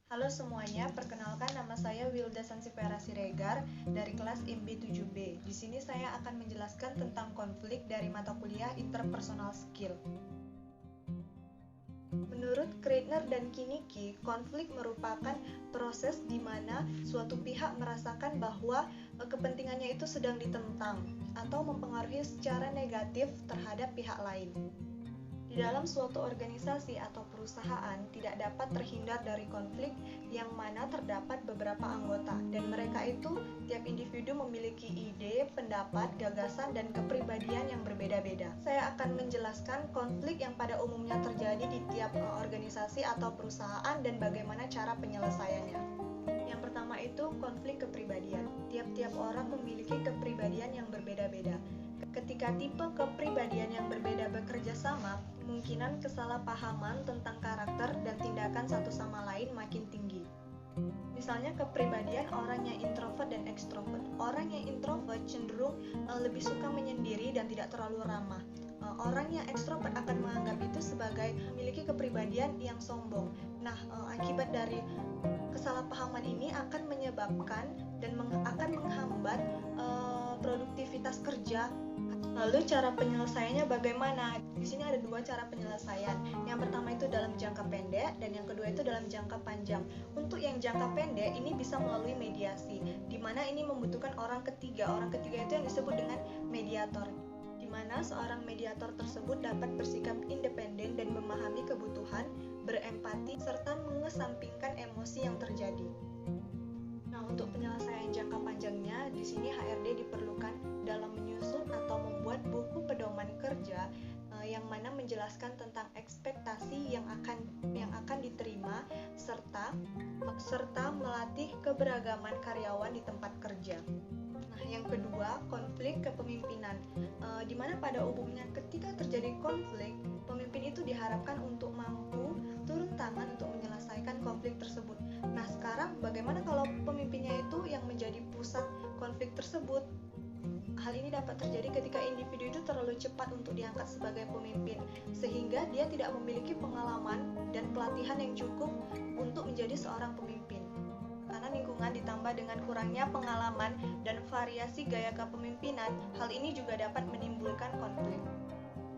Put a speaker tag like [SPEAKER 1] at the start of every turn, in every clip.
[SPEAKER 1] Halo semuanya, perkenalkan nama saya Wilda Sansifera Siregar dari kelas IMB 7B. Di sini saya akan menjelaskan tentang konflik dari mata kuliah Interpersonal Skill. Menurut Kreitner dan Kinnicky, konflik merupakan proses di mana suatu pihak merasakan bahwa kepentingannya itu sedang ditentang atau mempengaruhi secara negatif terhadap pihak lain. Di dalam suatu organisasi atau perusahaan tidak dapat terhindar dari konflik yang mana terdapat beberapa anggota dan mereka itu tiap individu memiliki ide, pendapat, gagasan, dan kepribadian yang berbeda-beda. Saya akan menjelaskan konflik yang pada umumnya terjadi di tiap organisasi atau perusahaan dan bagaimana cara penyelesaiannya. Yang pertama itu konflik kepribadian. Tiap-tiap orang memiliki kepribadian yang berbeda-beda. Ketika tipe kepribadian yang berbeda bekerja sama, kemungkinan kesalahpahaman tentang karakter dan tindakan satu sama lain makin tinggi. Misalnya kepribadian orang yang introvert dan ekstrovert. Orang yang introvert cenderung lebih suka menyendiri dan tidak terlalu ramah. Orang yang ekstrovert akan menganggap itu sebagai memiliki kepribadian yang sombong. Nah, akibat dari kesalahpahaman ini akan menyebabkan dan akan menghambat produktivitas kerja. Lalu cara penyelesaiannya bagaimana? Di sini ada dua cara penyelesaian. Yang pertama itu dalam jangka pendek dan yang kedua itu dalam jangka panjang. Untuk yang jangka pendek ini bisa melalui mediasi, di mana ini membutuhkan orang ketiga. Orang ketiga itu yang disebut dengan mediator, di mana seorang mediator tersebut dapat bersikap independen dan memahami kebutuhan, berempati, serta mengesampingkan emosi yang terjadi. Nah, untuk penyelesaian jangka panjangnya, di sini HRD diperlukan dalam menyusun atau membuat buku pedoman kerja yang mana menjelaskan tentang ekspektasi yang akan diterima serta melatih keberagaman karyawan di tempat kerja. Nah, yang kedua, konflik kepemimpinan, di mana pada umumnya ketika terjadi konflik, pemimpin itu diharapkan untuk mampu turun tangan untuk menyelesaikan konflik tersebut. Nah, sekarang bagaimana kalau pemimpinnya itu yang menjadi pusat konflik tersebut? Hal ini dapat terjadi ketika individu itu terlalu cepat untuk diangkat sebagai pemimpin, sehingga dia tidak memiliki pengalaman dan pelatihan yang cukup untuk menjadi seorang pemimpin. Karena lingkungan ditambah dengan kurangnya pengalaman dan variasi gaya kepemimpinan, hal ini juga dapat menimbulkan konflik.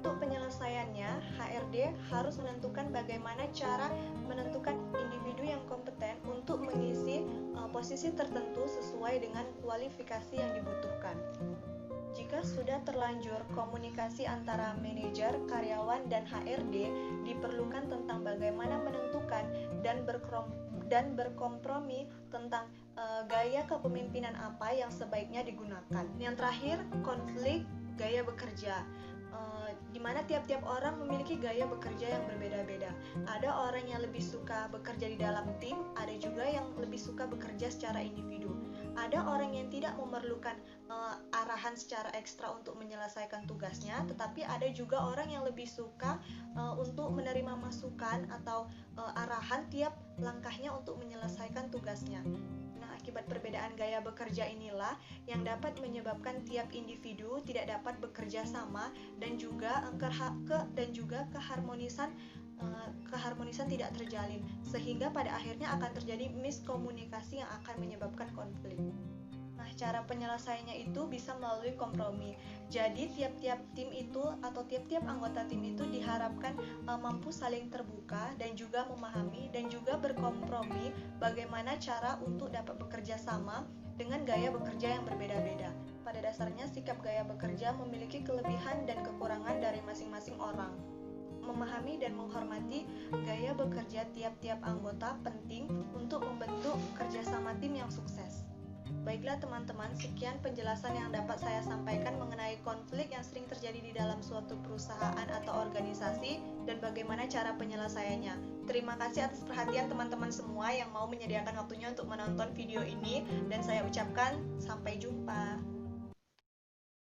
[SPEAKER 1] Untuk penyelesaiannya, HRD harus menentukan bagaimana cara menentukan individu yang kompeten untuk mengisi posisi tertentu sesuai dengan kualifikasi yang dibutuhkan. Jika sudah terlanjur komunikasi antara manajer, karyawan, dan HRD, diperlukan tentang bagaimana menentukan dan berkompromi tentang gaya kepemimpinan apa yang sebaiknya digunakan. Yang terakhir, konflik gaya bekerja, di mana tiap-tiap orang memiliki gaya bekerja yang berbeda-beda. Ada orang yang lebih suka bekerja di dalam tim, ada juga yang lebih suka bekerja secara individu. Ada orang yang tidak memerlukan arahan secara ekstra untuk menyelesaikan tugasnya, tetapi ada juga orang yang lebih suka untuk menerima masukan atau arahan tiap langkahnya untuk menyelesaikan tugasnya. Nah, akibat perbedaan gaya bekerja inilah yang dapat menyebabkan tiap individu tidak dapat bekerja sama dan juga keharmonisan tidak terjalin, sehingga pada akhirnya akan terjadi miskomunikasi yang akan menyebabkan konflik. Nah, cara penyelesaiannya itu bisa melalui kompromi. Jadi tiap-tiap tim itu atau tiap-tiap anggota tim itu diharapkan mampu saling terbuka dan juga memahami dan juga berkompromi bagaimana cara untuk dapat bekerja sama dengan gaya bekerja yang berbeda-beda. Pada dasarnya sikap gaya bekerja memiliki kelebihan dan kekurangan dari masing-masing orang. Memahami dan menghormati gaya bekerja tiap-tiap anggota penting untuk membentuk kerjasama tim yang sukses. Baiklah teman-teman, sekian penjelasan yang dapat saya sampaikan mengenai konflik yang sering terjadi di dalam suatu perusahaan atau organisasi dan bagaimana cara penyelesaiannya. Terima kasih atas perhatian teman-teman semua yang mau menyediakan waktunya untuk menonton video ini, dan saya ucapkan sampai jumpa.